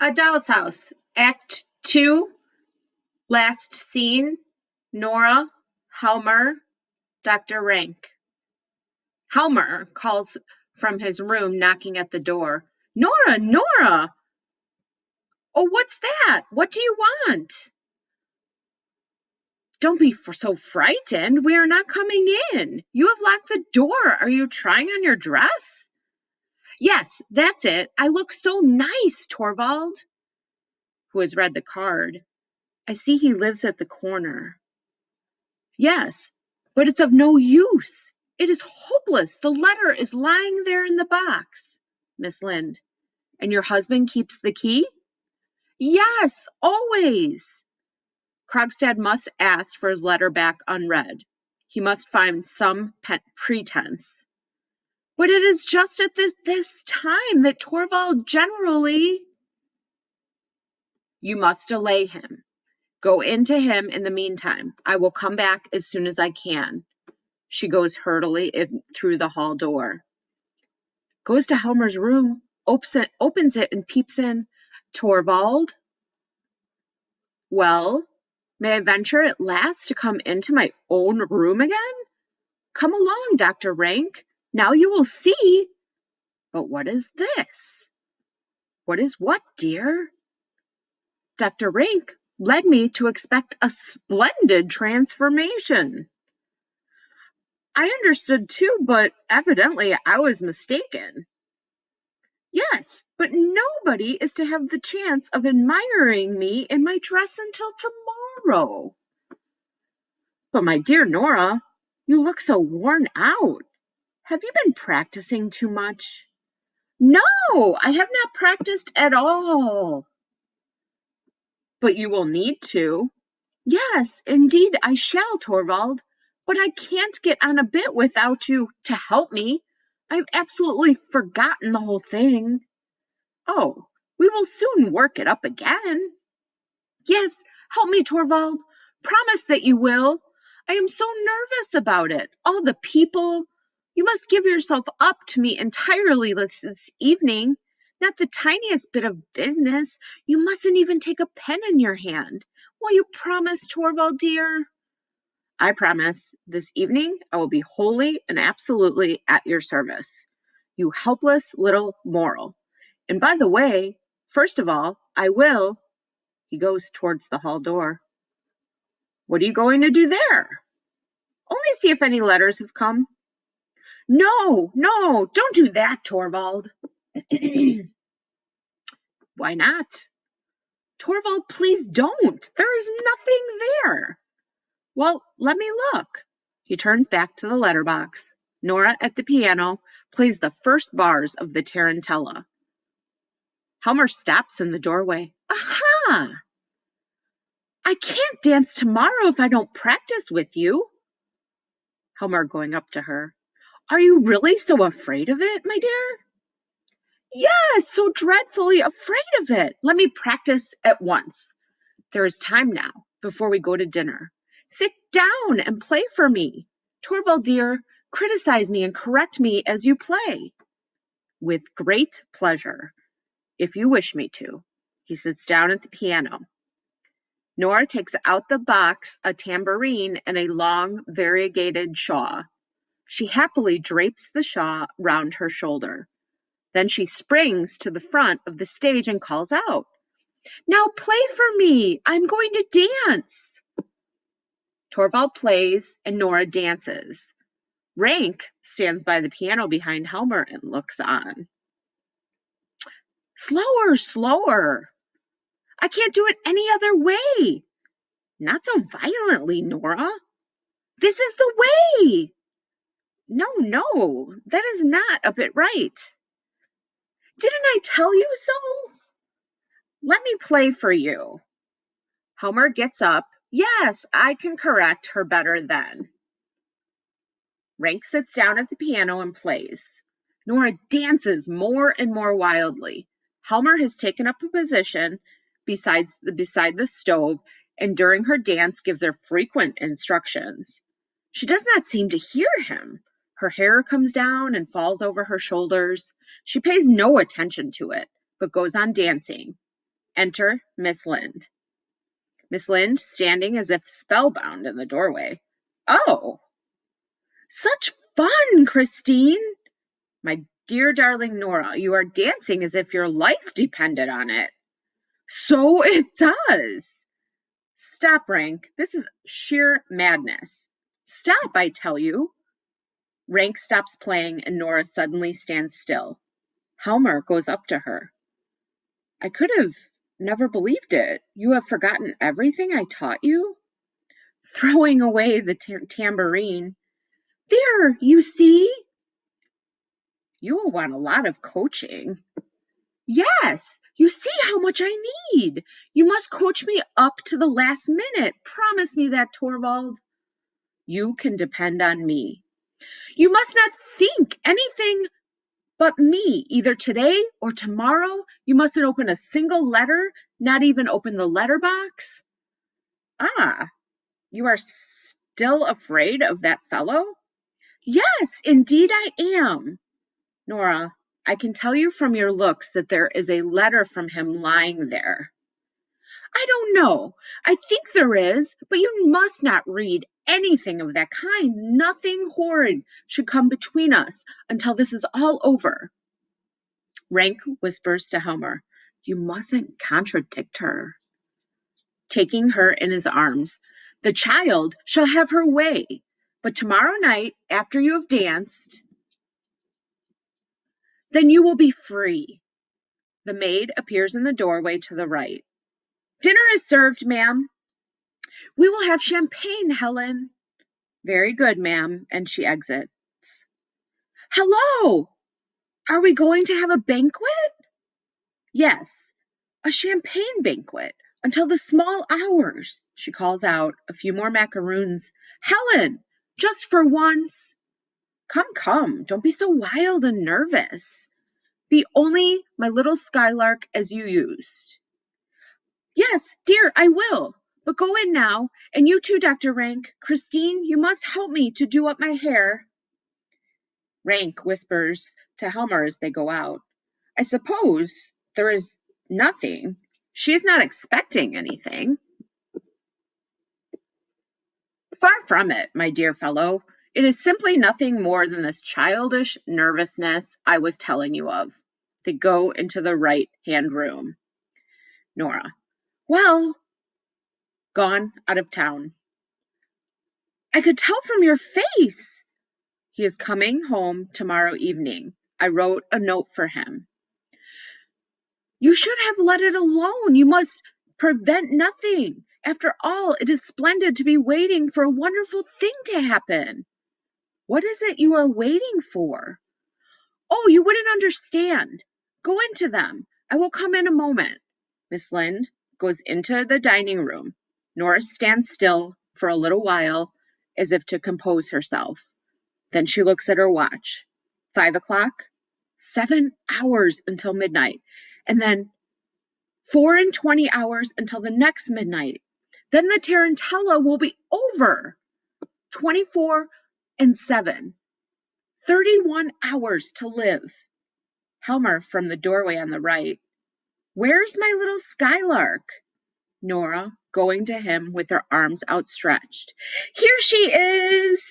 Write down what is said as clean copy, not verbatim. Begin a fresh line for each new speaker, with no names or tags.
A Doll's House, Act 2, last scene, Nora, Helmer, Dr. Rank. Helmer calls from his room, knocking at the door. Nora, Nora! Oh, what's that? What do you want? Don't be so frightened. We are not coming in. You have locked the door. Are you trying on your dress? Yes, that's it. I look so nice, Torvald, who has read the card. I see he lives at the corner. Yes, but it's of no use. It is hopeless. The letter is lying there in the box. Miss Linde. And your husband keeps the key? Yes, always. Krogstad must ask for his letter back unread. He must find some pretense. But it is just at this time that Torvald generally... You must delay him. Go into him in the meantime. I will come back as soon as I can. She goes hurriedly through the hall door. Goes to Helmer's room, opens it and peeps in. Torvald? Well, may I venture at last to come into my own room again? Come along, Dr. Rank. Now you will see. But what is this? What is what, dear? Dr. Rank led me to expect a splendid transformation. I understood too, but evidently I was mistaken. Yes, but nobody is to have the chance of admiring me in my dress until tomorrow. But my dear Nora, you look so worn out. Have you been practicing too much? No, I have not practiced at all. But you will need to. Yes, indeed I shall, Torvald. But I can't get on a bit without you to help me. I've absolutely forgotten the whole thing. Oh, we will soon work it up again. Yes, help me, Torvald. Promise that you will. I am so nervous about it. All the people. You must give yourself up to me entirely this evening. Not the tiniest bit of business. You mustn't even take a pen in your hand. Will you promise, Torvald, dear? I promise. This evening I will be wholly and absolutely at your service. You helpless little moral. And by the way, first of all, I will... He goes towards the hall door. What are you going to do there? Only see if any letters have come. No, don't do that, Torvald. Why not? Torvald, please don't. There is nothing there. Well, let me look. He turns back to the letterbox. Nora, at the piano, plays the first bars of the tarantella. Helmer stops in the doorway. Aha! I can't dance tomorrow if I don't practice with you. Helmer going up to her. Are you really so afraid of it, my dear? Yes, so dreadfully afraid of it. Let me practice at once. There is time now, before we go to dinner. Sit down and play for me. Torvald, dear, criticize me and correct me as you play. With great pleasure, if you wish me to. He sits down at the piano. Nora takes out the box a tambourine and a long, variegated shawl. She happily drapes the shawl round her shoulder. Then she springs to the front of the stage and calls out, Now play for me! I'm going to dance! Torvald plays and Nora dances. Rank stands by the piano behind Helmer and looks on. Slower, slower! I can't do it any other way! Not so violently, Nora. This is the way! No, that is not a bit right. Didn't I tell you so? Let me play for you. Helmer gets up. Yes, I can correct her better then. Rank sits down at the piano and plays. Nora dances more and more wildly. Helmer has taken up a position beside the stove, and during her dance gives her frequent instructions. She does not seem to hear him. Her hair comes down and falls over her shoulders. She pays no attention to it, but goes on dancing. Enter Miss Linde. Miss Linde standing as if spellbound in the doorway. Oh, such fun, Christine! My dear darling Nora, you are dancing as if your life depended on it. So it does. Stop, Rank. This is sheer madness. Stop, I tell you. Rank stops playing and Nora suddenly stands still. Helmer goes up to her. I could have never believed it. You have forgotten everything I taught you? Throwing away the tambourine. There, you see? You will want a lot of coaching. Yes, you see how much I need. You must coach me up to the last minute. Promise me that, Torvald. You can depend on me. You must not think anything but me, either today or tomorrow. You mustn't open a single letter, not even open the letterbox. Ah, you are still afraid of that fellow? Yes, indeed I am. Nora, I can tell you from your looks that there is a letter from him lying there. I don't know. I think there is, but you must not read anything of that kind. Nothing horrid should come between us until this is all over. Rank whispers to Helmer, you mustn't contradict her. Taking her in his arms, the child shall have her way, but tomorrow night, after you have danced, then you will be free. The maid appears in the doorway to the right. Dinner is served, ma'am. We will have champagne, Helen. Very good, ma'am, and she exits. Hello! Are we going to have a banquet? Yes, a champagne banquet until the small hours, she calls out, a few more macaroons. Helen, just for once. Come, don't be so wild and nervous. Be only my little skylark as you used. Yes, dear, I will. But go in now, and you too, Dr. Rank. Christine, you must help me to do up my hair. Rank whispers to Helmer as they go out. I suppose there is nothing. She is not expecting anything. Far from it, my dear fellow. It is simply nothing more than this childish nervousness I was telling you of. They go into the right-hand room. Nora. Well, gone out of town. I could tell from your face. He is coming home tomorrow evening. I wrote a note for him. You should have let it alone. You must prevent nothing. After all, it is splendid to be waiting for a wonderful thing to happen. What is it you are waiting for? Oh, you wouldn't understand. Go into them. I will come in a moment. Miss Linde goes into the dining room. Nora stands still for a little while, as if to compose herself. Then she looks at her watch. 5 o'clock? 7 hours until midnight. And then 24 hours until the next midnight. Then the tarantella will be over. 24 and 7. 31 hours to live. Helmer from the doorway on the right. Where's my little skylark? Nora going to him with her arms outstretched. Here she is!